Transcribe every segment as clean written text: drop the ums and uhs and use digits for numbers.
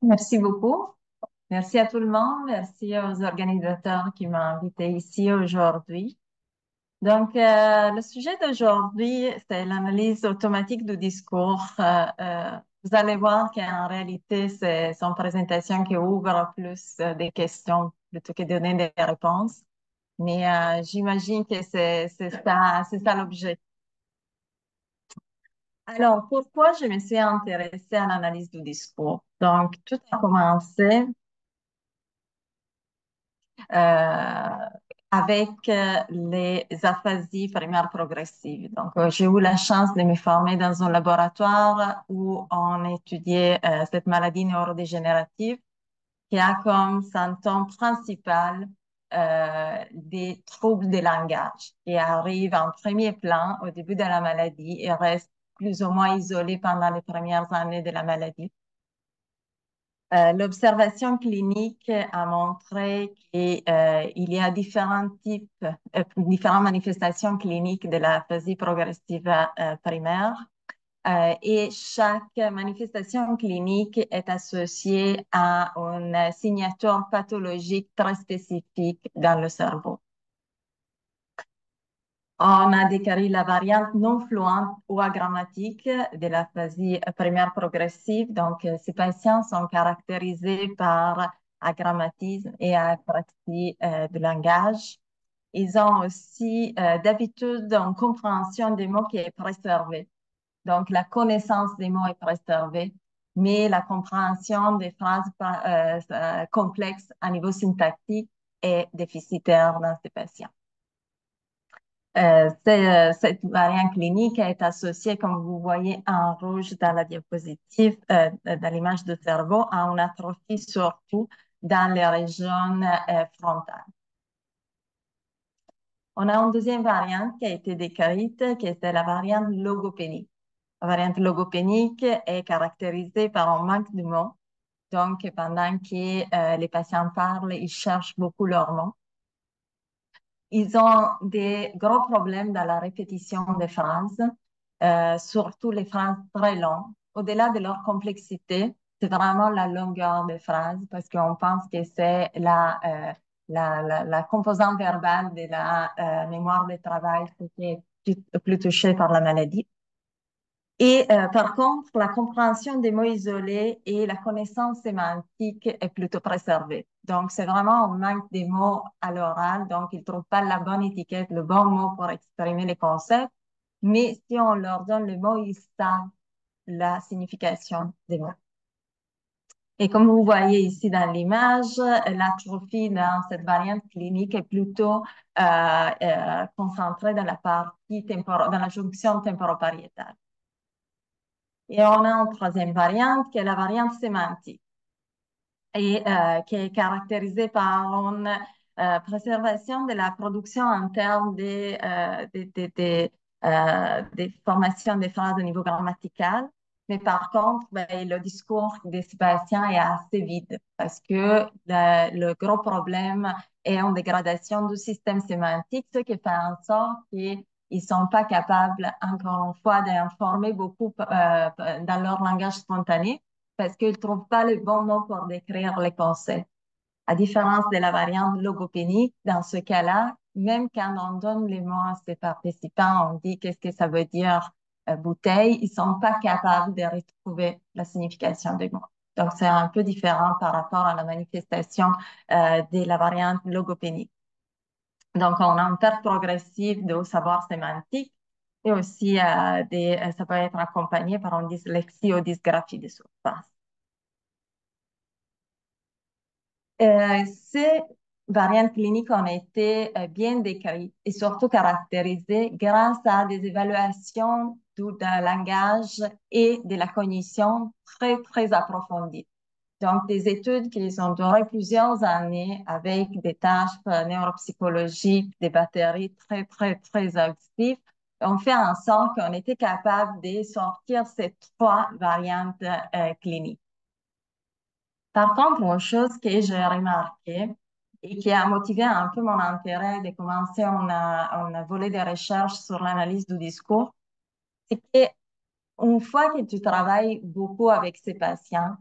Merci beaucoup. Merci à tout le monde. Merci aux organisateurs qui m'ont invité ici aujourd'hui. Le sujet d'aujourd'hui, c'est l'analyse automatique du discours. Vous allez voir qu'en réalité, c'est une présentation qui ouvre plus des questions plutôt que de donner des réponses. Mais j'imagine que c'est ça l'objet. Alors, pourquoi je me suis intéressée à l'analyse du discours? Donc, tout a commencé euh, avec les aphasies primaires progressives. J'ai eu la chance de me former dans un laboratoire où on étudiait cette maladie neurodégénérative qui a comme symptôme principal des troubles de langage qui arrivent en premier plan au début de la maladie et restent plus ou moins isolés pendant les premières années de la maladie. L'observation clinique a montré qu'il y a différents types, différentes manifestations cliniques de la l'aphasie progressive primaire et chaque manifestation clinique est associée à une signature pathologique très spécifique dans le cerveau. On a décrit la variante non fluente ou agrammatique de l'aphasie primaire progressive. Ces patients sont caractérisés par agrammatisme et apraxie de langage. Ils ont aussi d'habitude une compréhension des mots qui est préservée. Donc, la connaissance des mots est préservée, mais la compréhension des phrases complexes à niveau syntactique est déficitaire dans ces patients. Cette variante clinique est associée, comme vous voyez en rouge dans la diapositive, dans l'image de cerveau, à une atrophie surtout dans les régions frontales. On a une deuxième variante qui a été décrite, qui était la variante logopénique. La variante logopénique est caractérisée par un manque de mots. Donc, pendant que les patients parlent, ils cherchent beaucoup leurs mots. Ils ont des gros problèmes dans la répétition des phrases, surtout les phrases très longues. Au-delà de leur complexité, c'est vraiment la longueur des phrases parce qu'on pense que c'est la composante verbale de la mémoire de travail qui est plus touchée par la maladie. Et par contre, la compréhension des mots isolés et la connaissance sémantique est plutôt préservée. Donc, c'est vraiment un manque des mots à l'oral. Donc, ils ne trouvent pas la bonne étiquette, le bon mot pour exprimer les concepts. Mais si on leur donne le mot, ils savent la signification des mots. Et comme vous voyez ici dans l'image, l'atrophie dans cette variante clinique est plutôt concentrée dans la partie dans la jonction temporopariétale. Et on a une troisième variante qui est la variante sémantique et qui est caractérisée par une préservation de la production interne des formations des phrases au niveau grammatical. Mais par contre, ben, le discours des patients est assez vide parce que le gros problème est une dégradation du système sémantique, ce qui fait en sorte qu'ils ne sont pas capables, encore une fois, d'informer beaucoup dans leur langage spontané parce qu'ils ne trouvent pas les bons mots pour décrire les concepts. À différence de la variante logopénique, dans ce cas-là, même quand on donne les mots à ces participants, on dit qu'est-ce que ça veut dire bouteille, ils ne sont pas capables de retrouver la signification des mots. Donc, c'est un peu différent par rapport à la manifestation de la variante logopénique. Donc, on a une perte progressive de savoir sémantique et aussi ça peut être accompagné par une dyslexie ou dysgraphie de surface. Ces variantes cliniques ont été bien décrites et surtout caractérisées grâce à des évaluations du langage et de la cognition très, très approfondies. Donc, des études qui ont duré plusieurs années avec des tâches neuropsychologiques, des batteries très, très, très exhaustives, ont fait en sorte qu'on était capable de sortir ces trois variantes cliniques. Par contre, une chose que j'ai remarqué et qui a motivé un peu mon intérêt de commencer un volet de recherche sur l'analyse du discours, c'est qu'une fois que tu travailles beaucoup avec ces patients,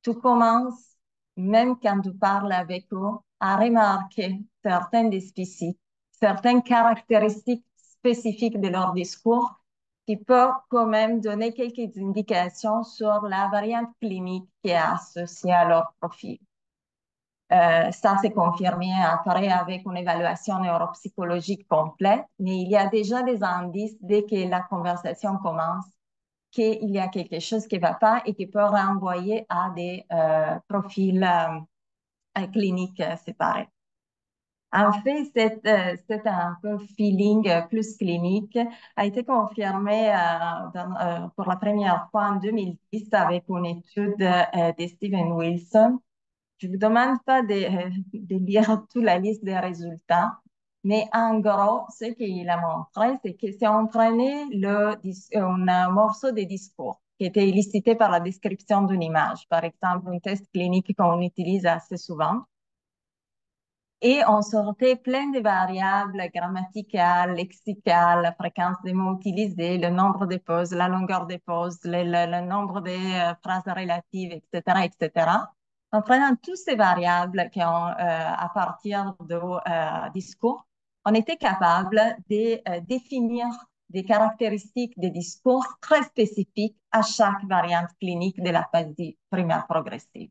tu commences, même quand tu parles avec eux, à remarquer certaines spécificités, certaines caractéristiques spécifiques de leur discours qui peuvent quand même donner quelques indications sur la variante clinique qui est associée à leur profil. Ça s'est confirmé après avec une évaluation neuropsychologique complète, mais il y a déjà des indices dès que la conversation commence qu'il y a quelque chose qui ne va pas et qui peut renvoyer à des profils cliniques séparés. En fait, c'est un peu feeling plus clinique a été confirmé pour la première fois en 2010 avec une étude de Steven Wilson. Je ne vous demande pas de lire toute la liste des résultats, mais en gros, ce qu'il a montré, c'est que si on prenait un morceau de discours qui était illustré par la description d'une image, par exemple un test clinique qu'on utilise assez souvent, et on sortait plein de variables grammaticales, lexicales, la fréquence des mots utilisés, le nombre de pauses, la longueur des pauses, le nombre de phrases relatives, etc., etc. En prenant toutes ces variables qui ont, à partir de discours, on était capable de définir des caractéristiques des discours très spécifiques à chaque variante clinique de la phase primaire progressive.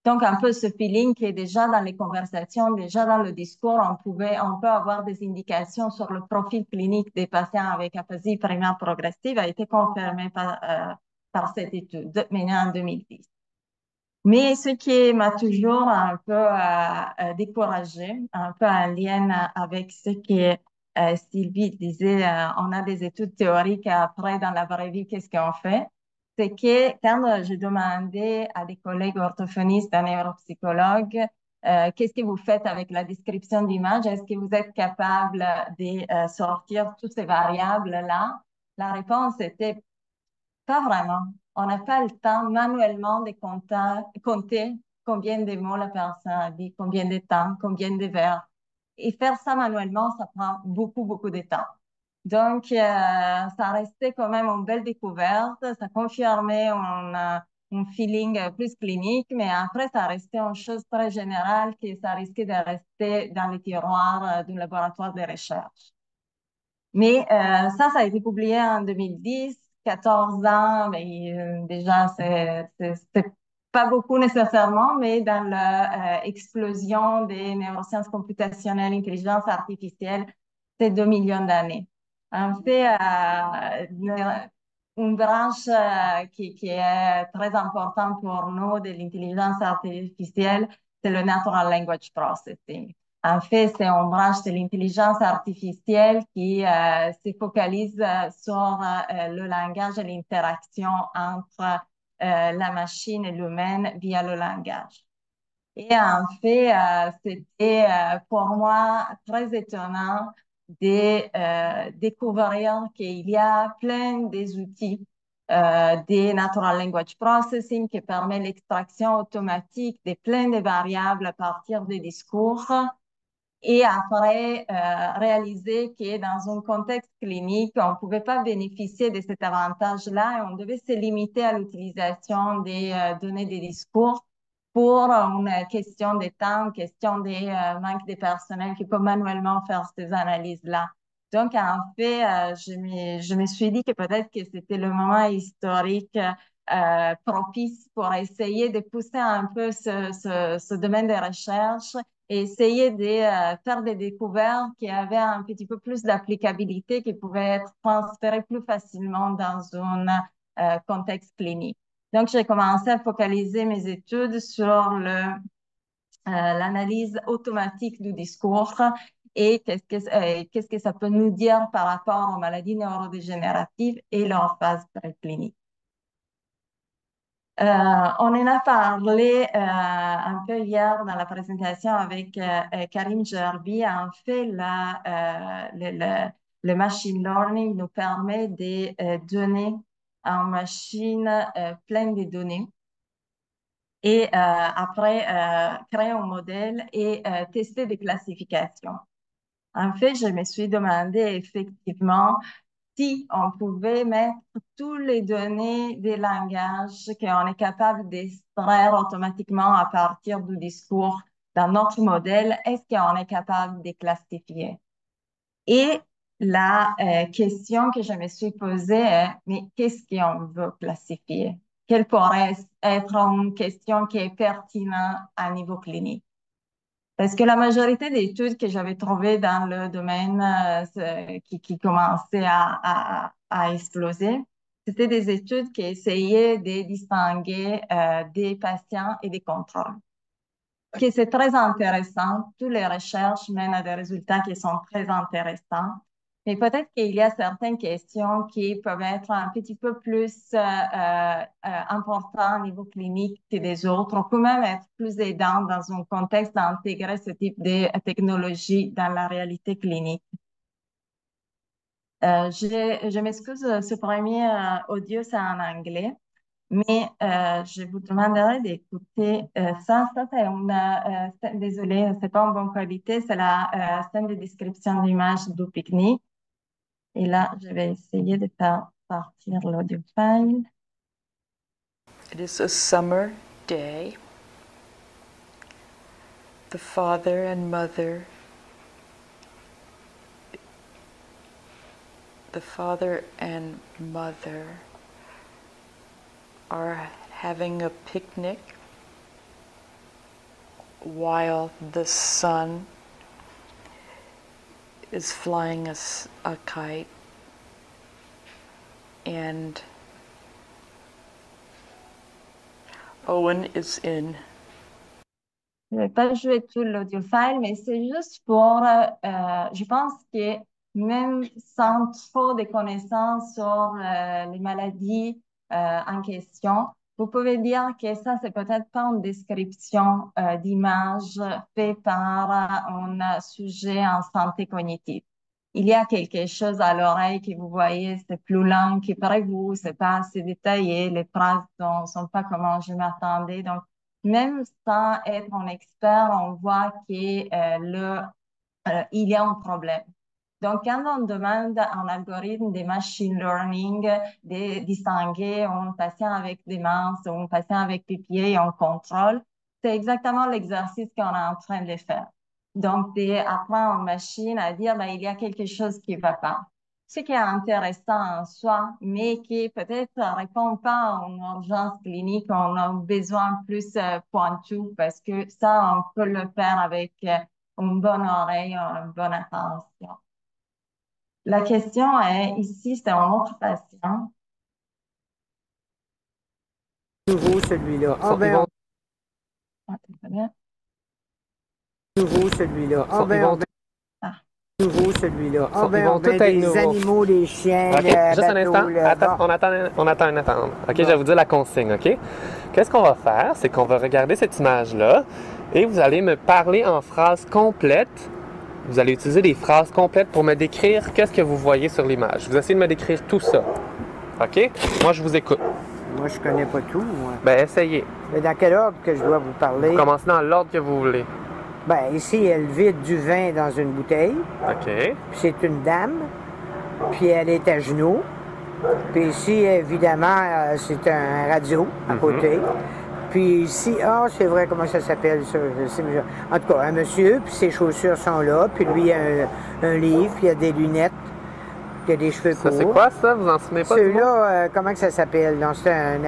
Donc, un peu ce feeling qui est déjà dans les conversations, déjà dans le discours, on peut avoir des indications sur le profil clinique des patients avec aphasie primaire progressive a été confirmé par cette étude menée en 2010. Mais ce qui m'a toujours un peu découragée, un peu en lien avec ce que Sylvie disait, on a des études théoriques, après dans la vraie vie, qu'est-ce qu'on fait? C'est que quand j'ai demandé à des collègues orthophonistes, à neuropsychologues, qu'est-ce que vous faites avec la description d'image? Est-ce que vous êtes capable de sortir toutes ces variables-là? La réponse était pas vraiment. On n'a pas le temps manuellement de compter combien de mots la personne a dit, combien de temps, combien de verbes. Et faire ça manuellement, ça prend beaucoup, beaucoup de temps. Donc, ça restait quand même une belle découverte. Ça confirmait un feeling plus clinique, mais après, ça restait une chose très générale que ça risquait de rester dans les tiroirs du laboratoire de recherche. Mais ça a été publié en 2010, 14 ans, mais déjà, c'est pas beaucoup nécessairement, mais dans l'explosion des neurosciences computationnelles, intelligence artificielle, c'est 2 millions d'années. En fait, une branche qui est très importante pour nous de l'intelligence artificielle, c'est le Natural Language Processing. En fait, c'est une branche de l'intelligence artificielle qui se focalise sur le langage et l'interaction entre la machine et l'humain via le langage. Et en fait, c'était pour moi très étonnant de découvrir qu'il y a plein des outils des Natural Language Processing qui permet l'extraction automatique de plein de variables à partir des discours et après, réaliser que dans un contexte clinique, on ne pouvait pas bénéficier de cet avantage-là et on devait se limiter à l'utilisation des données des discours pour une question de temps, une question de manque de personnel qui peut manuellement faire ces analyses-là. Donc, en fait, je me suis dit que peut-être que c'était le moment historique propice pour essayer de pousser un peu ce domaine de recherche et essayer de faire des découvertes qui avaient un petit peu plus d'applicabilité, qui pouvaient être transférées plus facilement dans un contexte clinique. Donc, j'ai commencé à focaliser mes études sur l'analyse automatique du discours et qu'est-ce que ça peut nous dire par rapport aux maladies neurodégénératives et leur phase préclinique. On en a parlé un peu hier dans la présentation avec Karim Gerbi. En fait, le machine learning nous permet de donner à une machine plein de données et après créer un modèle et tester des classifications. En fait, je me suis demandé effectivement si on pouvait mettre toutes les données des langages qu'on est capable d'extraire automatiquement à partir du discours dans notre modèle, est-ce qu'on est capable de les classifier? Et la question que je me suis posée est, mais qu'est-ce qu'on veut classifier? Quelle pourrait être une question qui est pertinente à niveau clinique? Parce que la majorité des études que j'avais trouvées dans le domaine qui commençait à exploser, c'était des études qui essayaient de distinguer des patients et des contrôles. Que c'est très intéressant. Toutes les recherches mènent à des résultats qui sont très intéressants. Mais peut-être qu'il y a certaines questions qui peuvent être un petit peu plus importantes au niveau clinique que des autres, ou peut même être plus aidantes dans un contexte d'intégrer ce type de technologie dans la réalité clinique. Je m'excuse, ce premier audio, c'est en anglais. Mais je vous demanderai d'écouter ça. Ça, c'est désolée, c'est pas en bonne qualité. C'est la scène de description d'image du pique-nique. Et là, je vais essayer de faire partir l'audio file. It is a summer day. The father and mother are having a picnic while the son is flying a kite, and Owen is in. Je ne vais pas jouer tout l'audio file, mais c'est juste pour, je pense que même sans trop de connaissances sur les maladies en question, vous pouvez dire que ça, c'est peut-être pas une description d'image faite par un sujet en santé cognitive. Il y a quelque chose à l'oreille que vous voyez, c'est plus lent que prévu, c'est pas assez détaillé, les phrases ne sont pas comment je m'attendais. Donc, même sans être un expert, on voit qu'il y a un problème. Donc, quand on demande à un algorithme de machine learning de distinguer un patient avec démence ou un patient avec PPA en contrôle, c'est exactement l'exercice qu'on est en train de faire. Donc, d'apprendre aux machines à dire, ben, il y a quelque chose qui ne va pas. Ce qui est intéressant en soi, mais qui peut-être ne répond pas à une urgence clinique, on a besoin plus pointu parce que ça, on peut le faire avec une bonne oreille, une bonne attention. La question est, ici, c'est un autre patient. Nouveau celui-là. Ah ben, Ah, très bien. nouveau celui-là. Ah ils ben, vont, Ah. nouveau celui-là. Ah ils vont ben, tous être des nouveaux. animaux, des chiens, OK, le juste un bateau, instant. le Attends, bon. on attend un attendre. OK, je vais vous dire la consigne, OK? Qu'est-ce qu'on va faire? C'est qu'on va regarder cette image-là et vous allez me parler en phrases complètes. Vous allez utiliser des phrases complètes pour me décrire qu'est-ce que vous voyez sur l'image. Vous essayez de me décrire tout ça. OK? Moi, je vous écoute. Moi, je connais pas tout, moi. Ben, essayez. Mais dans quel ordre que je dois vous parler? Vous commencez dans l'ordre que vous voulez. Ben, ici, elle vide du vin dans une bouteille. OK. Puis c'est une dame. Puis elle est à genoux. Puis ici, évidemment, c'est un radio à côté. Puis ici, c'est vrai, comment ça s'appelle ça? Je sais, mais en tout cas, un monsieur, puis ses chaussures sont là. Puis lui, il a un livre, puis il a des lunettes. Puis il a des cheveux courts. Ça, c'est quoi ça? Vous en souvenez pas? Celui-là, comment que ça s'appelle? Non, c'est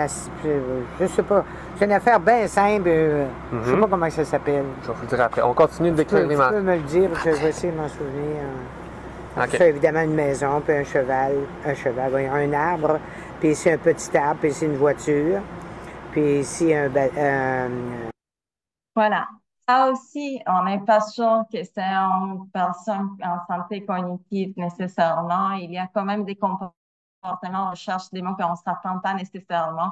je sais pas. C'est une affaire bien simple. Je sais pas comment ça s'appelle. Je vais vous le dire après. On continue de décrire Tu l'image. peux me le dire, parce que je vais essayer de m'en souvenir. OK. C'est évidemment une maison, puis un cheval, voyons, un arbre, puis ici un petit arbre, puis ici une voiture, puis ici Voilà. Ça aussi, on n'est pas sûr que c'est une personne en santé cognitive nécessairement. Il y a quand même des comportements, on recherche des mots qu'on ne s'attend pas nécessairement.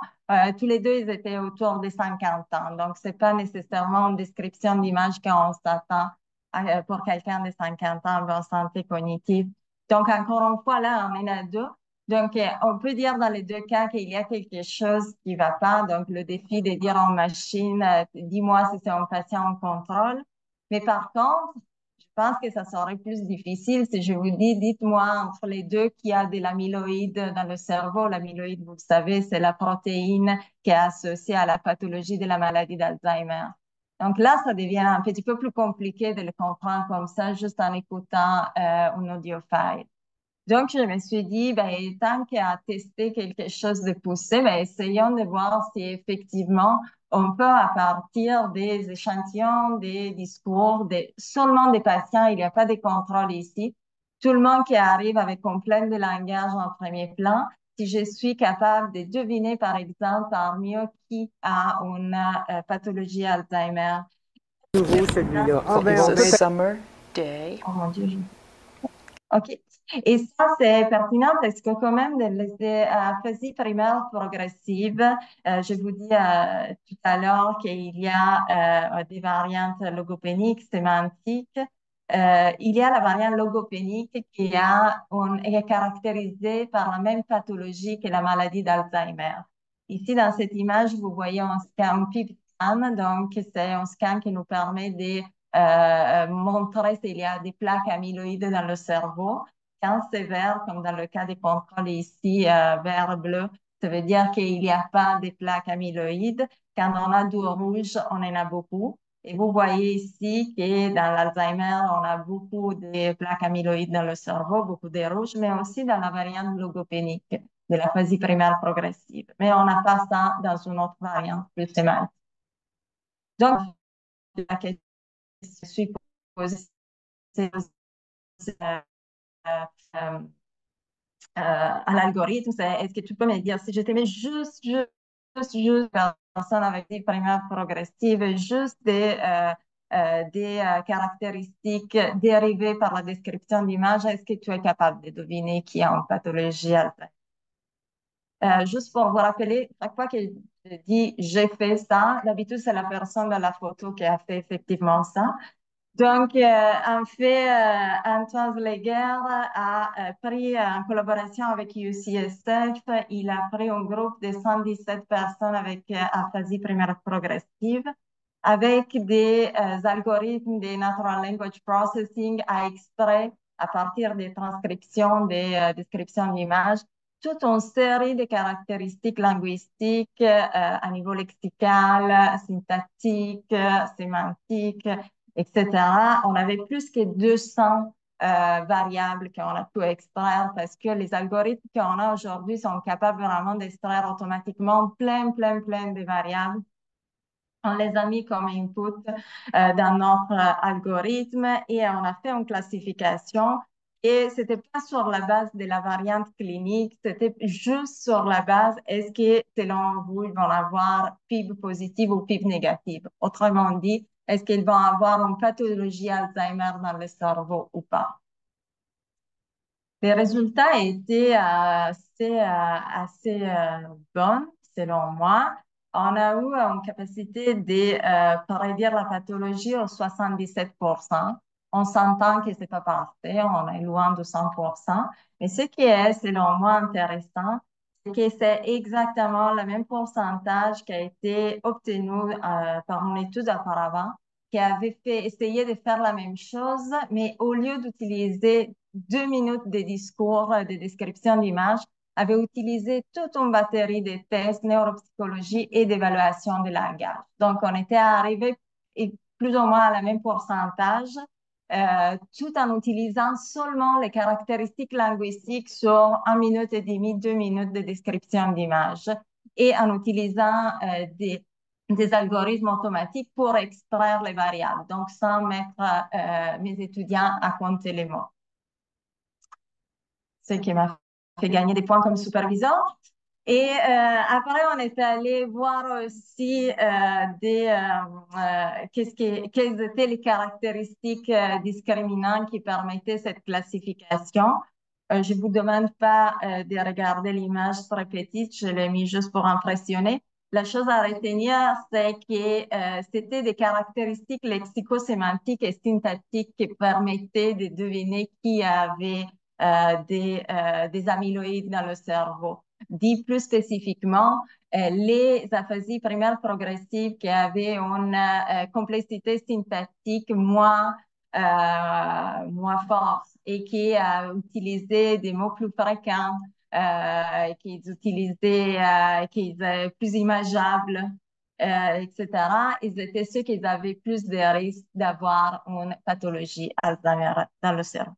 Tous les deux, ils étaient autour des 50 ans. Donc, c'est pas nécessairement une description d'image qu'on s'attend pour quelqu'un de 50 ans en santé cognitive. Donc, encore une fois, là, on est à deux. Donc, on peut dire dans les deux cas qu'il y a quelque chose qui ne va pas. Donc, le défi de dire en machine, dis-moi si c'est un patient en contrôle. Mais par contre, je pense que ça serait plus difficile si je vous dis, dites-moi entre les deux qui a de l'amyloïde dans le cerveau. L'amyloïde, vous le savez, c'est la protéine qui est associée à la pathologie de la maladie d'Alzheimer. Donc là, ça devient un petit peu plus compliqué de le comprendre comme ça, juste en écoutant un audiophile. Donc, je me suis dit, ben, tant qu'à tester quelque chose de poussé, ben, essayons de voir si effectivement on peut, à partir des échantillons, des discours, seulement des patients, il n'y a pas de contrôle ici. Tout le monde qui arrive avec un plein de langage en premier plan, si je suis capable de deviner, par exemple, parmi eux qui a une pathologie Alzheimer. Nouveau celui-là. Ah ben, It's on a ben, summer day. Oh mon Dieu, OK. Et ça, c'est pertinent parce que quand même, les aphasie primaire progressive, je vous dis tout à l'heure qu'il y a des variantes logopéniques, sémantiques. Il y a la variante logopénique est caractérisée par la même pathologie que la maladie d'Alzheimer. Ici, dans cette image, vous voyez un scan PIP-scan, donc c'est un scan qui nous permet de montrer s'il y a des plaques amyloïdes dans le cerveau. Quand c'est vert, comme dans le cas des contrôles ici, vert-bleu, ça veut dire qu'il n'y a pas de plaques amyloïdes. Quand on a du rouge, on en a beaucoup. Et vous voyez ici que dans l'Alzheimer, on a beaucoup de plaques amyloïdes dans le cerveau, beaucoup de rouge, mais aussi dans la variante logopénique de la phase primaire progressive. Mais on n'a pas ça dans une autre variante plus sémantique. Donc, la question que je suis posée, c'est euh, euh, à l'algorithme, c'est est-ce que tu peux me dire si je te mets juste personne avec des primaires progressives, juste des caractéristiques dérivées par la description d'image, est-ce que tu es capable de deviner qui a une pathologie Alzheimer? Juste pour vous rappeler, chaque fois que je dis j'ai fait ça, d'habitude c'est la personne dans la photo qui a fait effectivement ça. Donc, en fait, Antoine Zweger a pris, en collaboration avec UCSF, il a pris un groupe de 117 personnes avec aphasie primaire progressive, avec des algorithmes de Natural Language Processing à extraire, à partir des transcriptions, des descriptions d'images, toute une série de caractéristiques linguistiques à niveau lexical, syntaxique, sémantique, etc. On avait plus que 200 variables qu'on a pu extraire parce que les algorithmes qu'on a aujourd'hui sont capables vraiment d'extraire automatiquement plein de variables. On les a mis comme input dans notre algorithme et on a fait une classification. Et c'était pas sur la base de la variante clinique, c'était juste sur la base, est-ce que selon vous, ils vont avoir PIB positive ou PIB négative? Autrement dit, est-ce qu'ils vont avoir une pathologie Alzheimer dans le cerveau ou pas? Les résultats étaient assez bons, selon moi. On a eu une capacité de prédire la pathologie au 77%. On s'entend que c'est pas parfait, on est loin de 100%. Mais ce qui est, selon moi, intéressant, c'est que c'est exactement le même pourcentage qui a été obtenu par une étude auparavant, qui avait essayé de faire la même chose, mais au lieu d'utiliser 2 minutes de discours, de description d'image, avait utilisé toute une batterie de tests, neuropsychologie et d'évaluation de langage. Donc, on était arrivé plus ou moins à la même pourcentage, tout en utilisant seulement les caractéristiques linguistiques sur 1 minute et demie, 2 minutes de description d'image et en utilisant des algorithmes automatiques pour extraire les variables, donc sans mettre mes étudiants à compter les mots. Ce qui m'a fait gagner des points comme superviseur. Et après, on est allé voir aussi quelles étaient les caractéristiques discriminantes qui permettaient cette classification. Je vous demande pas de regarder l'image très petite, je l'ai mis juste pour impressionner. La chose à retenir, c'est que c'était des caractéristiques lexico-sémantiques et syntactiques qui permettaient de deviner qui avait des amyloïdes dans le cerveau. Dit plus spécifiquement, les aphasies primaires progressives qui avaient une complexité syntactique moins moins forts et qui utilisaient des mots plus fréquents, qui utilisaient, qui étaient plus imageables, etc. Ils étaient ceux qui avaient plus de risques d'avoir une pathologie Alzheimer dans le cerveau.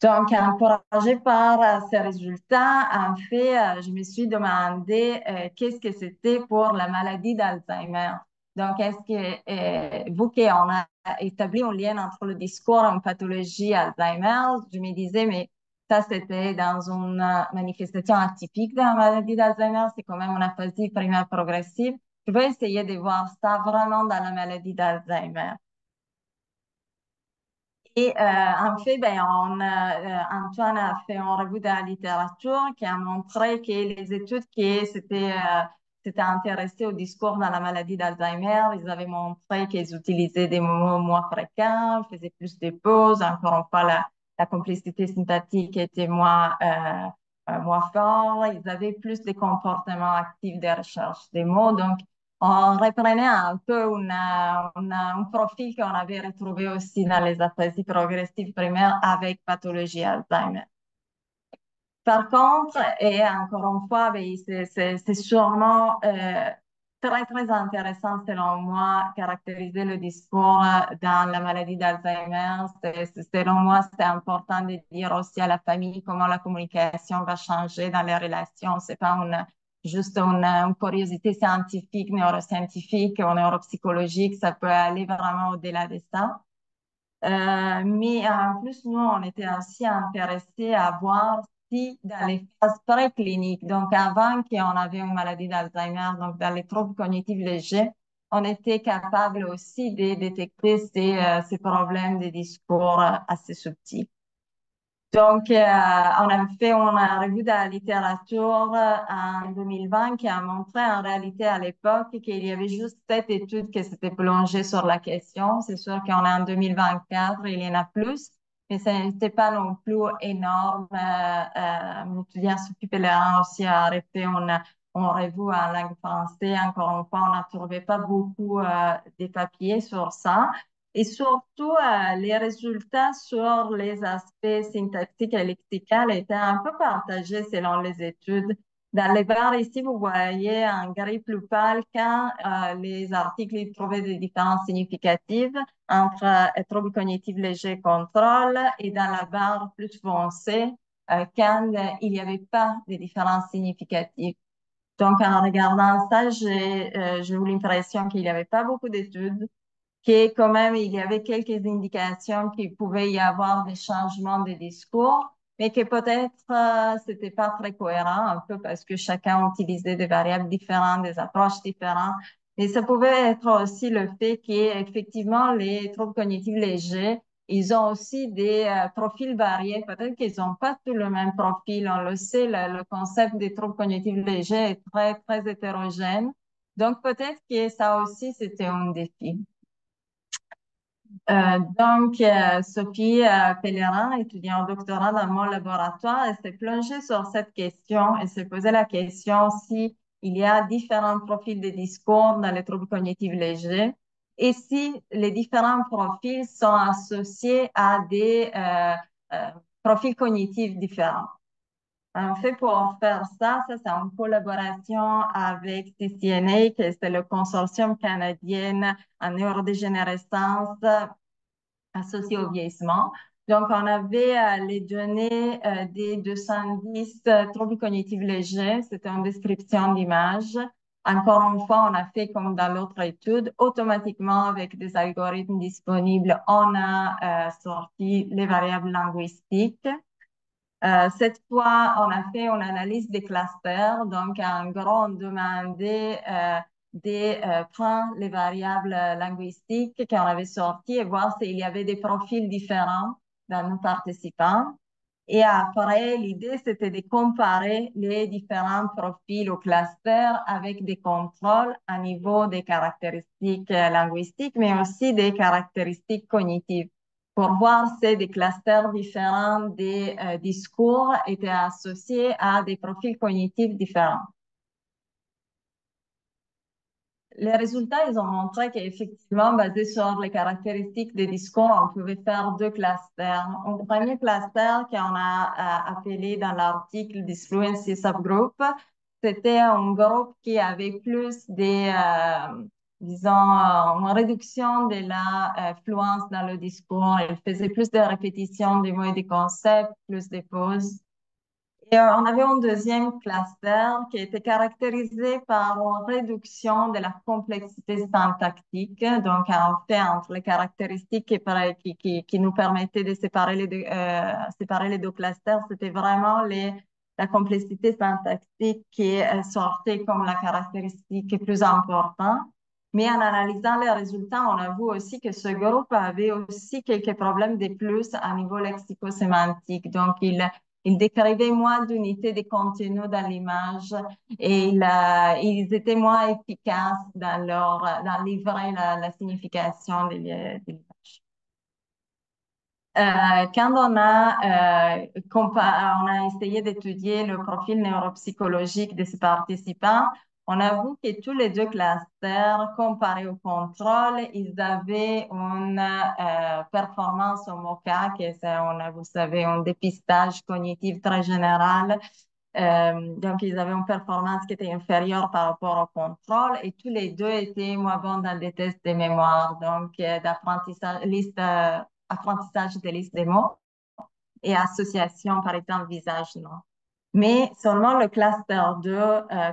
Donc, encouragée par ces résultats, en fait, je me suis demandé qu'est-ce que c'était pour la maladie d'Alzheimer. Donc, est-ce que, vu qu'on a établi un lien entre le discours et une pathologie Alzheimer, je me disais, mais ça, c'était dans une manifestation atypique de la maladie d'Alzheimer, c'est quand même une aphasie primaire progressive. Je vais essayer de voir ça vraiment dans la maladie d'Alzheimer. Et en fait, ben, Antoine a fait une revue de la littérature qui a montré que les études qui s'étaient intéressées au discours dans la maladie d'Alzheimer, ils avaient montré qu'ils utilisaient des mots moins fréquents, faisaient plus de pauses. Encore une fois, la complicité syntactique était moins forte. Ils avaient plus de comportements actifs de recherche des mots. Donc, on reprenait un peu un profil qu'on avait retrouvé aussi dans les aphasies progressives primaires avec pathologie Alzheimer. Par contre, et encore une fois, ben, c'est sûrement très, très intéressant selon moi caractériser le discours dans la maladie d'Alzheimer. Selon moi, c'est important de dire aussi à la famille comment la communication va changer dans les relations. C'est pas juste une curiosité scientifique, neuroscientifique ou neuropsychologique. Ça peut aller vraiment au-delà de ça. Mais en plus, nous, on était aussi intéressés à voir si dans les phases précliniques, donc avant qu'on avait une maladie d'Alzheimer, donc dans les troubles cognitifs légers, on était capable aussi de détecter ces problèmes de discours assez subtils. Donc, on a fait une revue de la littérature en 2020 qui a montré en réalité à l'époque qu'il y avait juste 7 études qui s'étaient plongées sur la question. C'est sûr qu'on est en 2024, il y en a plus, mais ce n'était pas non plus énorme. Mon étudiant Sophie Pellerin aussi a refait une revue en langue française. Encore une fois, on n'a trouvé pas beaucoup de papiers sur ça. Et surtout, les résultats sur les aspects syntaxiques et lexicaux étaient un peu partagés selon les études. Dans les barres ici, vous voyez en gris plus pâle quand les articles ils trouvaient des différences significatives entre troubles cognitifs légers et contrôle, et dans la barre plus foncée quand il n'y avait pas de différences significatives. Donc, en regardant ça, j'ai eu l'impression qu'il n'y avait pas beaucoup d'études, que quand même, il y avait quelques indications qu'il pouvait y avoir des changements de discours, mais que peut-être c'était pas très cohérent, un peu parce que chacun utilisait des variables différentes, des approches différentes. Mais ça pouvait être aussi le fait qu'effectivement, les troubles cognitifs légers, ils ont aussi des profils variés. Peut-être qu'ils n'ont pas tout le même profil. On le sait, le concept des troubles cognitifs légers est très, très hétérogène. Donc, peut-être que ça aussi, c'était un défi. Sophie Pellerin, étudiante en doctorat dans mon laboratoire, elle s'est plongée sur cette question et s'est posé la question si il y a différents profils de discours dans les troubles cognitifs légers et si les différents profils sont associés à des profils cognitifs différents. En fait, pour faire ça, c'est en collaboration avec CCNA, qui c'est le consortium canadien en neurodégénérescence associé au vieillissement. Donc, on avait les données des 210 troubles cognitifs légers. C'était une description d'image. Encore une fois, on a fait comme dans l'autre étude, automatiquement avec des algorithmes disponibles, on a sorti les variables linguistiques. Cette fois, on a fait une analyse des clusters. Donc, en gros, on demandait de prendre les variables linguistiques qu'on avait sorties et voir s'il y avait des profils différents dans nos participants. Et après, l'idée, c'était de comparer les différents profils au cluster avec des contrôles à niveau des caractéristiques linguistiques, mais aussi des caractéristiques cognitives, pour voir si des clusters différents des discours étaient associés à des profils cognitifs différents. les résultats, ils ont montré qu'effectivement, basé sur les caractéristiques des discours, on pouvait faire deux clusters. Un premier cluster qu'on a appelé dans l'article Disfluency Subgroup, c'était un groupe qui avait plus disons, une réduction de la fluence dans le discours. Il faisait plus de répétitions des mots et des concepts, plus de pauses. Et on avait un deuxième cluster qui était caractérisé par une réduction de la complexité syntactique. Donc, en fait, entre les caractéristiques qui nous permettaient de séparer les deux clusters, c'était vraiment la complexité syntactique qui sortait comme la caractéristique plus importante. Mais en analysant les résultats, on a vu aussi que ce groupe avait aussi quelques problèmes de plus à niveau lexico-sémantique. Donc, il décrivait moins d'unités de contenu dans l'image et ils étaient moins efficaces dans livrer la signification de l'image. Quand on a essayé d'étudier le profil neuropsychologique de ces participants, on a vu que tous les deux clusters, comparés au contrôle, ils avaient une performance au MoCA, qui est, vous savez, un dépistage cognitif très général. Donc, ils avaient une performance qui était inférieure par rapport au contrôle et tous les deux étaient moins bons dans des tests de mémoire, donc apprentissage des listes de mots et association, par exemple, visage-nom. Mais seulement le cluster 2,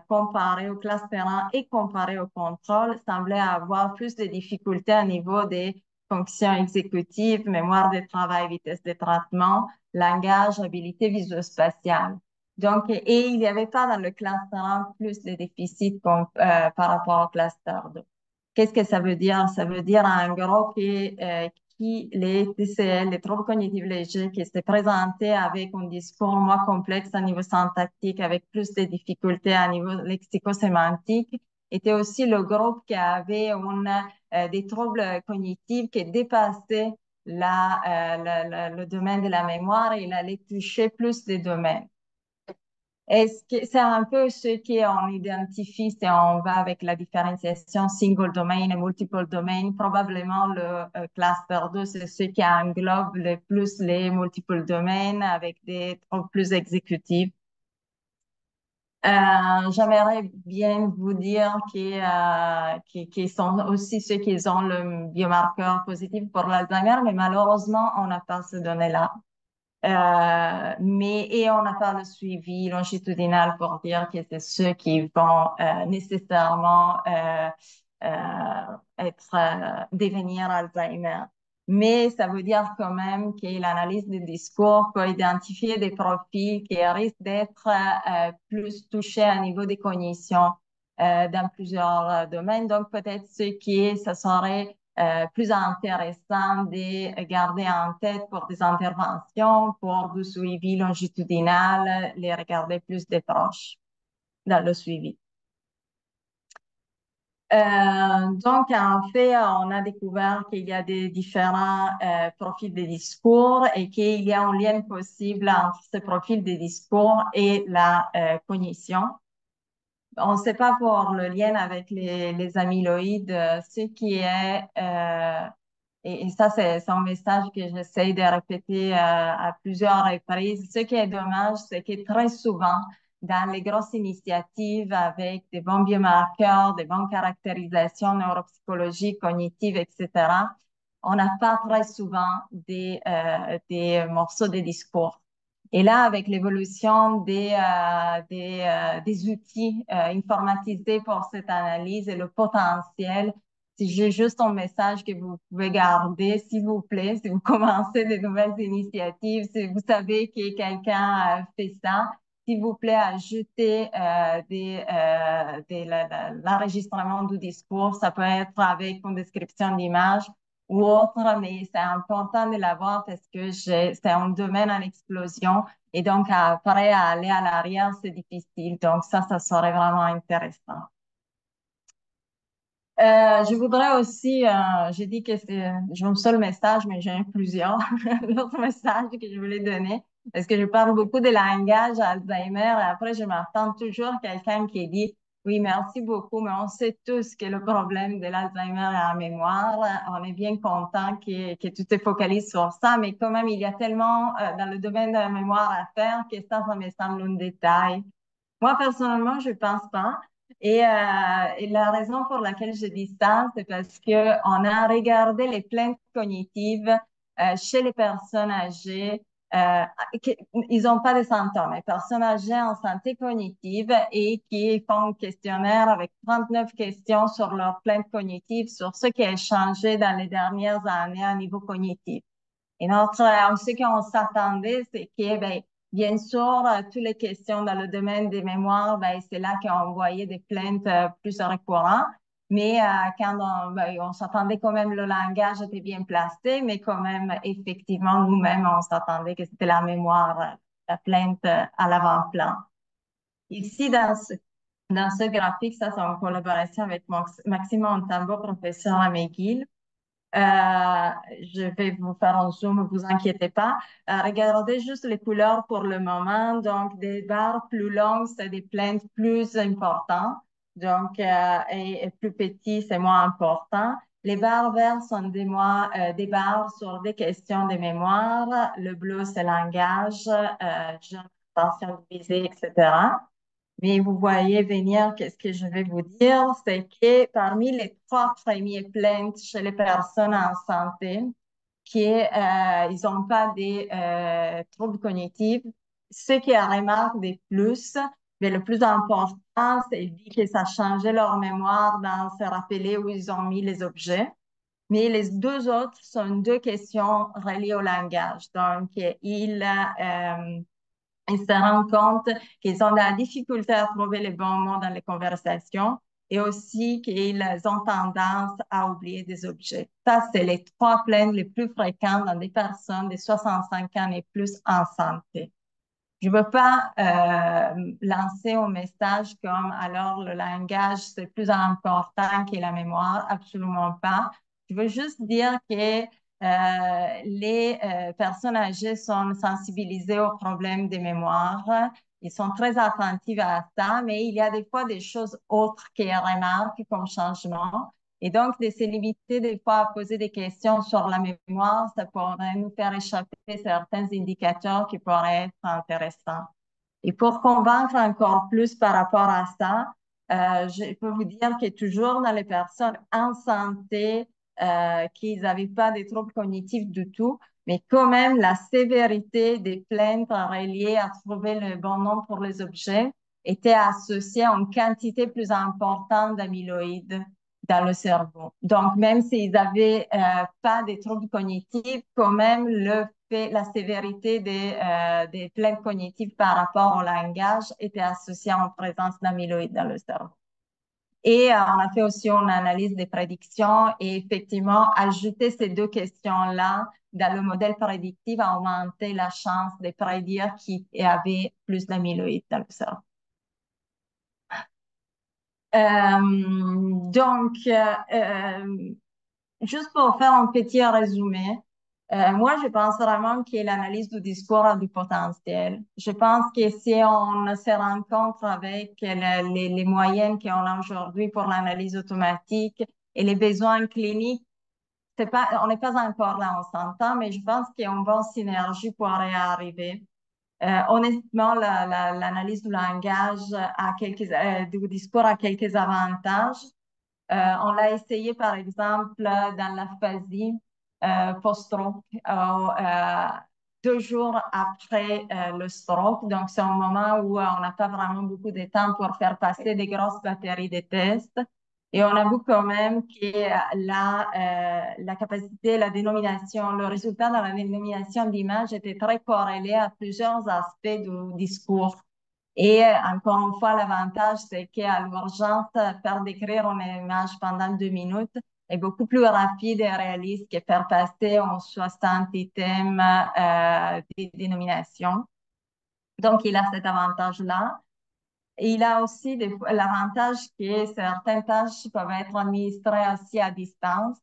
comparé au cluster 1 et comparé au contrôle, semblait avoir plus de difficultés au niveau des fonctions exécutives, mémoire de travail, vitesse de traitement, langage, habilité visuospatiale. Donc, et il n'y avait pas dans le cluster 1 plus de déficits par rapport au cluster 2. Qu'est-ce que ça veut dire? Ça veut dire en gros que les TCL, les troubles cognitifs légers, qui se présentaient avec un discours moins complexe à niveau syntactique, avec plus de difficultés à niveau lexico-sémantique, était aussi le groupe qui avait des troubles cognitifs qui dépassaient le domaine de la mémoire et il allait toucher plus de domaines. Est-ce que c'est un peu ce qu'on identifie si on va avec la différenciation single domain et multiple domain? Probablement le cluster 2, c'est ce qui englobe le plus les multiple domaines avec des troubles plus exécutifs. J'aimerais bien vous dire qu'ils sont aussi ceux qui ont le biomarqueur positif pour l'Alzheimer, mais malheureusement, on n'a pas ces données-là. Et on n'a pas le suivi longitudinal pour dire que c'est ceux qui vont nécessairement devenir Alzheimer. Mais ça veut dire quand même que l'analyse des discours peut identifier des profils qui risquent d'être plus touchés à niveau des cognitions dans plusieurs domaines. Donc peut-être ça serait plus intéressant de garder en tête pour des interventions, pour du suivi longitudinal, les regarder plus de proches dans le suivi. Donc, en fait, on a découvert qu'il y a des différents profils de discours et qu'il y a un lien possible entre ces profils de discours et la cognition. On ne sait pas pour le lien avec les amyloïdes, ce qui est et ça, c'est un message que j'essaie de répéter à plusieurs reprises. Ce qui est dommage, c'est que très souvent, dans les grosses initiatives avec des bons biomarqueurs, des bonnes caractérisations neuropsychologiques, cognitives, etc., on n'a pas très souvent des morceaux de discours. Et là, avec l'évolution des outils informatisés pour cette analyse et le potentiel, si j'ai juste un message que vous pouvez garder, s'il vous plaît, si vous commencez de nouvelles initiatives, si vous savez que quelqu'un fait ça, s'il vous plaît, ajoutez l'enregistrement du discours. Ça peut être avec une description d'image ou autre, mais c'est important de l'avoir parce que c'est un domaine en explosion et donc après, aller à l'arrière, c'est difficile. Donc ça serait vraiment intéressant. Je voudrais aussi, j'ai dit que j'ai un seul message, mais j'ai plusieurs autres messages que je voulais donner parce que je parle beaucoup de langage Alzheimer et après, je m'entends toujours quelqu'un qui dit Oui, merci beaucoup. Mais on sait tous que le problème de l'Alzheimer est la mémoire. On est bien content que tu te focalises sur ça, mais quand même, il y a tellement dans le domaine de la mémoire à faire que ça me semble un détail. Moi, personnellement, je pense pas. Et la raison pour laquelle je dis ça, c'est parce que on a regardé les plaintes cognitives chez les personnes âgées. euh, Ils n'ont pas de symptômes. Les personnes âgées en santé cognitive et qui font un questionnaire avec 39 questions sur leur plainte cognitive, sur ce qui a changé dans les dernières années à niveau cognitif. Et ce qu'on s'attendait, c'est que, ben, bien sûr, toutes les questions dans le domaine des mémoires, ben, c'est là qu'on voyait des plaintes plus récurrentes. Mais quand on s'attendait quand même, le langage était bien placé, mais quand même, effectivement, nous-mêmes, on s'attendait que c'était la mémoire, la plainte à l'avant-plan. Ici, dans ce graphique, ça, c'est en collaboration avec Maxime Montalvo, professeur à McGill. Je vais vous faire un zoom, ne vous inquiétez pas. Regardez juste les couleurs pour le moment. Donc, des barres plus longues, c'est des plaintes plus importantes. Donc, et plus petits, c'est moins important. Les barres vertes sont des barres sur des questions de mémoire. Le bleu, c'est langage, jaune, attention divisée, etc. Mais vous voyez venir, qu'est-ce que je vais vous dire, c'est que parmi les trois premières plaintes chez les personnes en santé, ils n'ont pas des troubles cognitifs, ce qui remarque des plus, mais le plus important, c'est dit que ça a changé leur mémoire dans se rappeler où ils ont mis les objets. Mais les deux autres sont deux questions reliées au langage. Donc, ils se rendent compte qu'ils ont de la difficulté à trouver les bons mots dans les conversations et aussi qu'ils ont tendance à oublier des objets. Ça, c'est les trois plaintes les plus fréquentes dans des personnes de 65 ans et plus en santé. Je ne veux pas lancer un message comme alors le langage, c'est plus important que la mémoire, absolument pas. Je veux juste dire que les personnes âgées sont sensibilisées aux problèmes de mémoire. Ils sont très attentifs à ça, mais il y a des fois des choses autres qu'ils remarquent comme changement. Et donc, de se limiter des fois à poser des questions sur la mémoire, ça pourrait nous faire échapper certains indicateurs qui pourraient être intéressants. Et pour convaincre encore plus par rapport à ça, je peux vous dire que toujours dans les personnes en santé, qui n'avaient pas de troubles cognitifs du tout, mais quand même la sévérité des plaintes reliées à trouver le bon nom pour les objets était associée à une quantité plus importante d'amyloïdes dans le cerveau. Donc, même s'ils n'avaient pas de troubles cognitifs, quand même, la sévérité des plaintes cognitives par rapport au langage était associée à une présence d'amyloïdes dans le cerveau. Et on a fait aussi une analyse des prédictions et effectivement, ajouter ces deux questions-là dans le modèle prédictif a augmenté la chance de prédire qui avait plus d'amyloïdes dans le cerveau. Donc, juste pour faire un petit résumé, moi, je pense vraiment que l'analyse du discours a du potentiel. Je pense que si on se rencontre avec les moyens qu'on a aujourd'hui pour l'analyse automatique et les besoins cliniques, on n'est pas encore là, on s'entend, mais je pense qu'il y a une bonne synergie pour y arriver. Honnêtement, l'analyse du langage du discours a quelques avantages. On l'a essayé, par exemple, dans l'aphasie post-stroke, 2 jours après le stroke. Donc, c'est un moment où on n'a pas vraiment beaucoup de temps pour faire passer des grosses batteries de tests. Et on a vu quand même que la capacité, la dénomination, le résultat de la dénomination d'image était très corrélé à plusieurs aspects du discours. Et encore une fois, l'avantage, c'est qu'à l'urgence, faire décrire une image pendant 2 minutes est beaucoup plus rapide et réaliste que faire passer en 60 items des dénominations. Donc, il a cet avantage-là. Et il a aussi l'avantage que certaines tâches peuvent être administrées aussi à distance.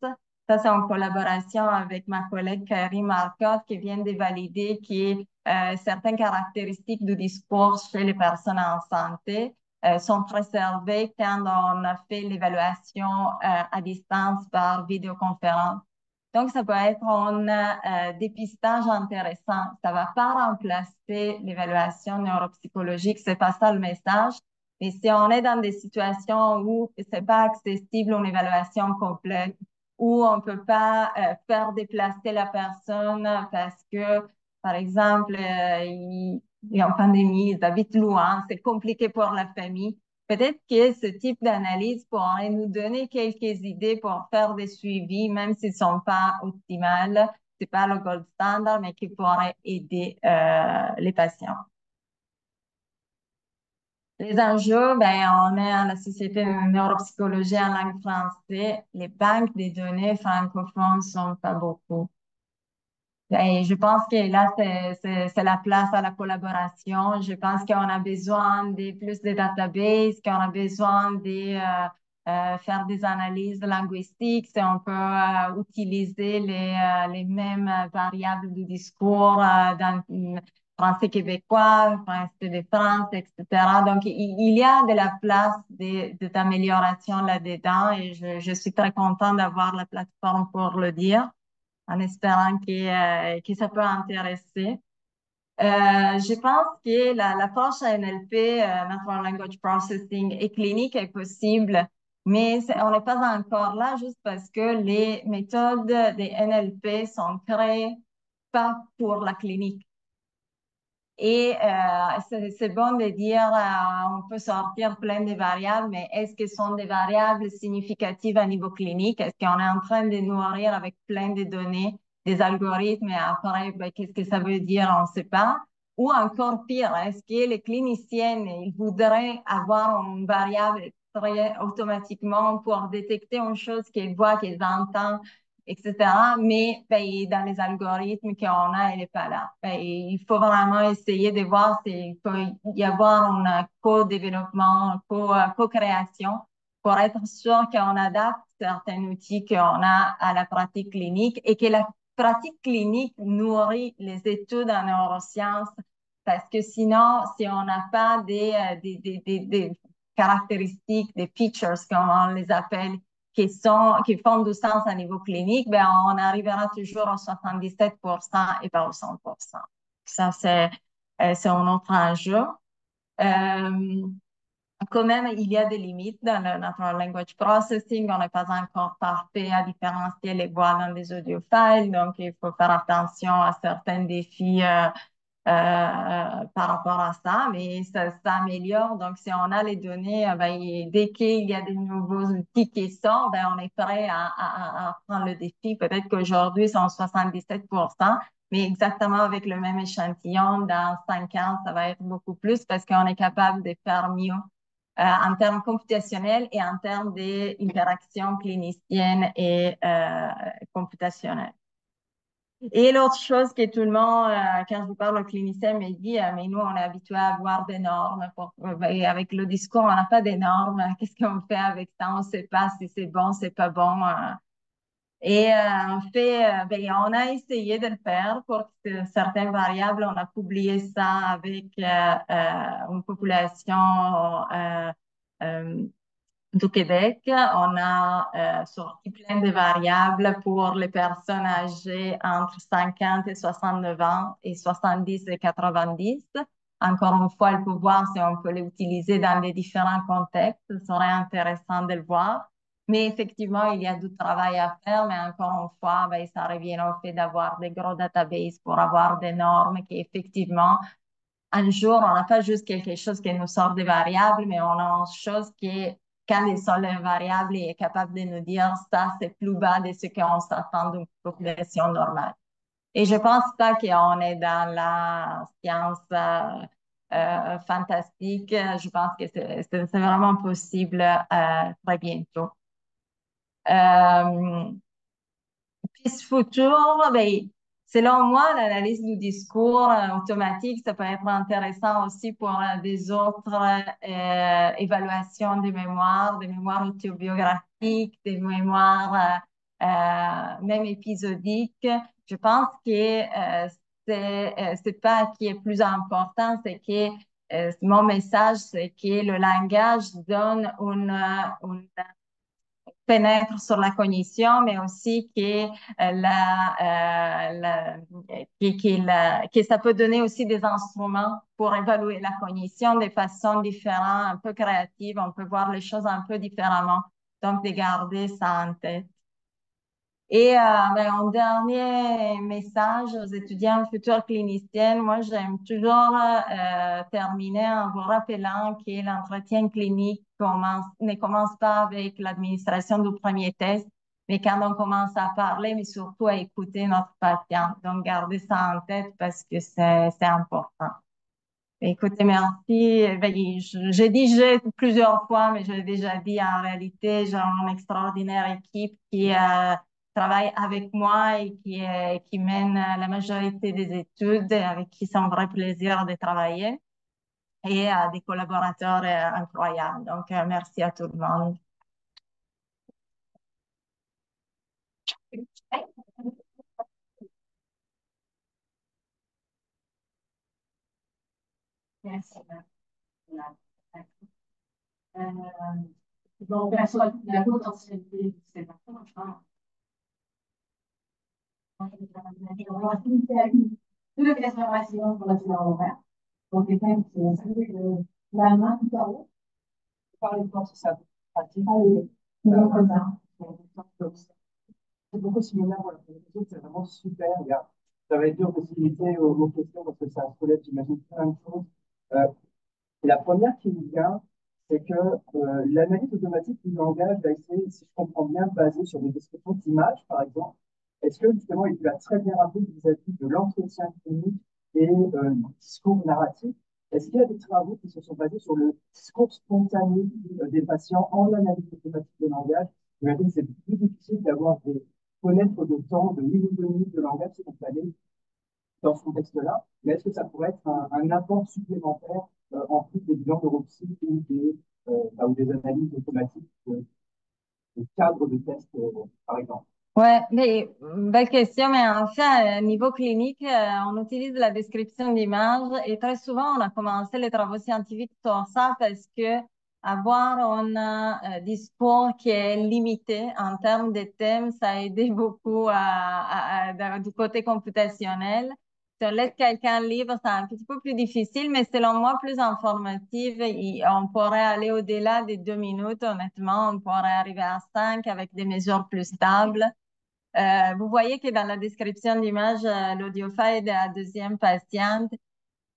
Ça, c'est en collaboration avec ma collègue Karim Marcotte qui vient de valider que certaines caractéristiques du discours chez les personnes en santé sont préservés quand on a fait l'évaluation à distance par vidéoconférence. Donc, ça peut être un dépistage intéressant. Ça va pas remplacer l'évaluation neuropsychologique, c'est pas ça le message. Mais si on est dans des situations où c'est pas accessible une évaluation complète, où on peut pas faire déplacer la personne parce que, par exemple, il y a une pandémie, ils habitent loin, c'est compliqué pour la famille. Peut-être que ce type d'analyse pourrait nous donner quelques idées pour faire des suivis, même s'ils ne sont pas optimales. C'est pas le gold standard, mais qui pourrait aider les patients. Les enjeux, ben, on est à la Société de neuropsychologie en langue française. Les banques des données francophones sont pas beaucoup. Et je pense que là, c'est la place à la collaboration. Je pense qu'on a besoin de plus de databases, qu'on a besoin de faire des analyses linguistiques, si on peut utiliser les mêmes variables du discours dans français québécois, français de France, etc. Donc, il y a de la place d'amélioration là-dedans et je suis très contente d'avoir la plateforme pour le dire en espérant que ça peut intéresser. Je pense que l'approche à NLP, Natural Language Processing, et clinique est possible, mais on n'est pas encore là juste parce que les méthodes des NLP sont créées pas pour la clinique. Et c'est bon de dire, on peut sortir plein de variables, mais est-ce que ce sont des variables significatives à niveau clinique? Est-ce qu'on est en train de nourrir avec plein de données, des algorithmes, et après, ben, qu'est-ce que ça veut dire? On ne sait pas. Ou encore pire, est-ce que les cliniciens, ils voudraient avoir une variable très automatiquement pour détecter une chose qu'ils voient, qu'ils entendent, etc. Mais ben, dans les algorithmes qu'on a, elle n'est pas là. Ben, il faut vraiment essayer de voir s'il peut y avoir un co-développement, co-création pour être sûr qu'on adapte certains outils qu'on a à la pratique clinique et que la pratique clinique nourrit les études en neurosciences parce que sinon, si on n'a pas des caractéristiques, des features, comme on les appelle, qui font du sens à niveau clinique, ben, on arrivera toujours à 77% et pas au 100%. Ça, c'est un autre enjeu. Quand même, il y a des limites dans le Natural Language Processing. On n'est pas encore parfait à différencier les voix dans des audio files, donc il faut faire attention à certains défis par rapport à ça, mais ça s'améliore. Donc, si on a les données, ben, dès qu'il y a des nouveaux outils qui sortent, ben, on est prêt à prendre le défi. Peut-être qu'aujourd'hui, c'est en 77%, mais exactement avec le même échantillon, dans 5 ans, ça va être beaucoup plus parce qu'on est capable de faire mieux en termes computationnels et en termes d'interaction clinicienne et computationnelle. Et l'autre chose que tout le monde, quand je parle aux cliniciens, me dit, mais nous, on est habitués à avoir des normes. Et avec le discours, on n'a pas des normes. Qu'est-ce qu'on fait avec ça? On ne sait pas si c'est bon, c'est pas bon. Et en fait, ben, on a essayé de le faire pour certaines variables. On a publié ça avec une population euh, du Québec. On a sorti plein de variables pour les personnes âgées entre 50 et 69 ans et 70 et 90. Encore une fois, il faut voir si on peut l'utiliser dans les différents contextes. Ce serait intéressant de le voir. Mais effectivement, il y a du travail à faire, mais encore une fois, ben, ça revient au fait d'avoir des gros databases pour avoir des normes qui effectivement un jour, on n'a pas juste quelque chose qui nous sort des variables, mais on a une chose qui, quand ils sont les variables, est capable de nous dire ça, c'est plus bas de ce qu'on s'attend d'une population normale. Et je pense pas qu'on est dans la science fantastique. Je pense que c'est vraiment possible très bientôt. Puis ce futur, ben, selon moi, l'analyse du discours automatique, ça peut être intéressant aussi pour des autres évaluations des mémoires autobiographiques, des mémoires même épisodiques. Je pense que c'est pas qui est plus important, c'est que mon message, c'est que le langage donne une pénètre sur la cognition, mais aussi que ça peut donner aussi des instruments pour évaluer la cognition de façon différente, un peu créative. On peut voir les choses un peu différemment. Donc, de garder ça en tête. Et en dernier message aux étudiants futurs cliniciennes, moi j'aime toujours terminer en vous rappelant que l'entretien clinique ne commence pas avec l'administration du premier test, mais quand on commence à parler, mais surtout à écouter notre patient. Donc gardez ça en tête parce que c'est important. Écoutez, merci. Ben, j'ai dit j'ai plusieurs fois, mais je l'ai déjà dit en réalité, j'ai une extraordinaire équipe qui travaille avec moi et qui mène la majorité des études, et avec qui c'est un vrai plaisir de travailler, et des collaborateurs incroyables. Donc, merci à tout le monde. Merci. Donc, sur la potentialité de ces enfants, je pense. Tout le transformation pour le cinéma. Donc, quelqu'un qui est la main tout en haut, par les forces, ça pratique. C'est beaucoup similaire à la présentation, c'est vraiment super. Ça va être dur de s'imiter aux questions parce que ça soulève, j'imagine, plein de choses. Euh, la première qui me vient, c'est que l'analyse automatique du langage va essayer, si je comprends bien, basée sur des descriptions d'images, par exemple. Est-ce que justement, il va très bien rappeler vis-à-vis de l'entretien clinique et du discours narratif? Est-ce qu'il y a des travaux qui se sont basés sur le discours spontané des patients en analyse automatique de langage? J'imagine que c'est plus difficile d'avoir des fenêtres de temps de 1 ou 2 minutes de langage spontané dans ce contexte-là, mais est-ce que ça pourrait être un apport supplémentaire en plus des bilans neuropsy ou des analyses automatiques de cadres de tests, par exemple? Ouais, mais belle question, mais en fait, niveau clinique, on utilise la description d'image et très souvent, on a commencé les travaux scientifiques sur ça parce que avoir un discours qui est limité en termes de thèmes, ça a aidé beaucoup du côté computationnel. Si on laisse quelqu'un libre, c'est un petit peu plus difficile, mais selon moi, plus informative, on pourrait aller au-delà des 2 minutes, honnêtement, on pourrait arriver à 5 avec des mesures plus stables. Vous voyez que dans la description d'image, l'audiophile de la deuxième patiente,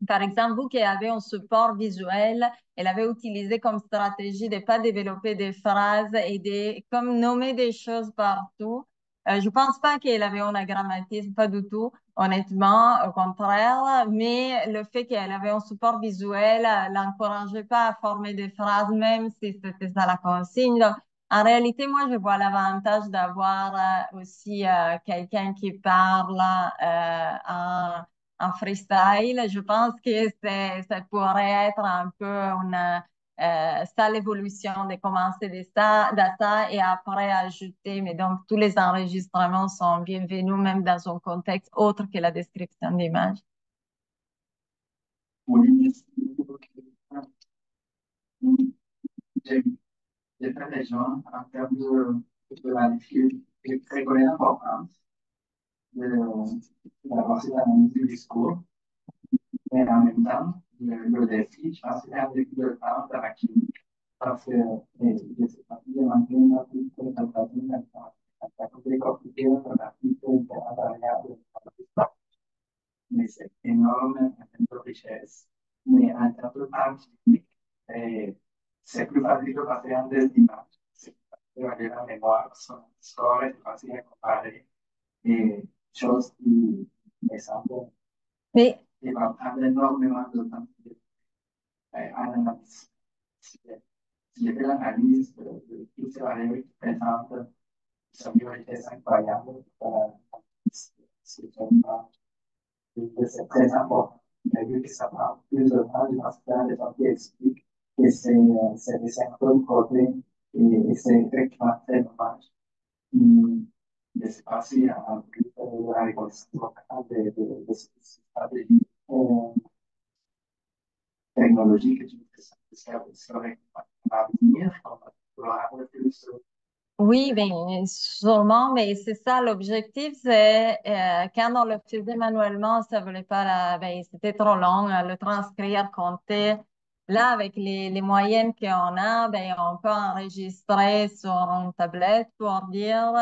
par exemple, vous qui avez un support visuel, elle avait utilisé comme stratégie de ne pas développer des phrases et de comme nommer des choses partout. Je pense pas qu'elle avait un grammatisme, pas du tout, honnêtement, au contraire, mais le fait qu'elle avait un support visuel l'encourageait pas à former des phrases, même si c'était ça la consigne. Donc, en réalité, moi, je vois l'avantage d'avoir aussi quelqu'un qui parle en freestyle. Je pense que ça pourrait être un peu ça l'évolution de commencer de ça et après ajouter. Mais donc, tous les enregistrements sont bienvenus, même dans un contexte autre que la description d'image. Oui, j'ai j'ai fait des gens en termes de la difficulté, je reconnais l'importance de la partie d'analyse du discours, mais en même temps, le défi, je pense qu'il y a un défi de temps dans la clinique, parce que je sais pas si j'ai manqué une article de la pratique, la côté compliqué de l'article de la variable, mais c'est énorme en termes de richesse. Mais en termes de temps clinique, c'est plus facile de passer en des images. C'est plus facile de garder la mémoire, son histoire est facile à comparer. Et chose qui me semble Oui, qui va prendre énormément de temps à l'analyse. Si j'ai fait l'analyse de toutes ces variables qui présentent son une richesse incroyable, c'est très important. Mais vu que ça prend plus de temps, je pense qu'il y a des gens qui expliquent que c'est des symptômes côté et c'est effectivement très dommage. Je ne sais pas si en plus de la reconnaissance vocale de ces stratégies, technologie que tu serais à venir, on va pouvoir avoir plus. Oui, bien, sûrement, mais c'est ça l'objectif, c'est quand on le faisait manuellement, ça voulait pas ben, c'était trop long, le transcrire, compter. Là, avec les moyens qu'on a, ben, on peut enregistrer sur une tablette pour dire,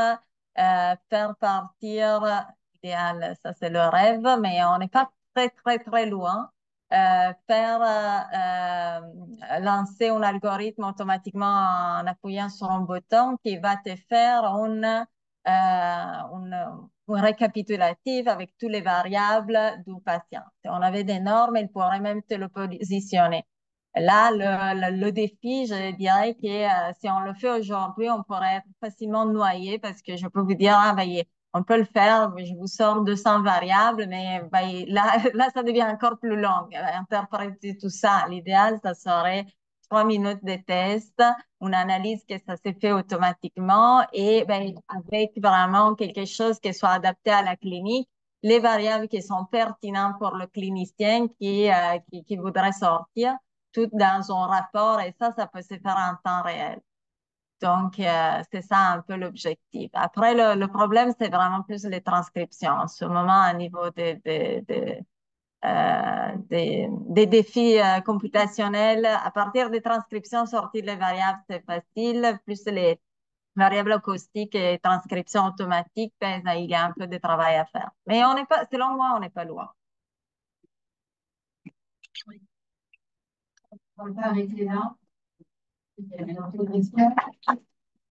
faire partir, idéal, ça c'est le rêve, mais on n'est pas très, très, très loin. Faire lancer un algorithme automatiquement en appuyant sur un bouton qui va te faire une récapitulative avec toutes les variables du patient. On avait des normes, il pourrait même te le positionner. Là, le défi, je dirais que si on le fait aujourd'hui, on pourrait être facilement noyé parce que je peux vous dire, ah, ben, on peut le faire, je vous sors 200 variables, mais ben, là, là, ça devient encore plus long. Interpréter tout ça, l'idéal, ça serait 3 minutes de test, une analyse que ça s'est fait automatiquement et ben, avec vraiment quelque chose qui soit adapté à la clinique, les variables qui sont pertinentes pour le clinicien qui voudrait sortir, tout dans un rapport et ça peut se faire en temps réel. Donc, c'est ça un peu l'objectif. Après, le problème, c'est vraiment plus les transcriptions. En ce moment, au niveau des défis computationnels, à partir des transcriptions, sortir les variables, c'est facile. Plus les variables acoustiques et transcriptions automatiques, ben, il y a un peu de travail à faire. Mais on n'est pas, selon moi, on n'est pas loin. On va arrêter là. Il y avait une autre question.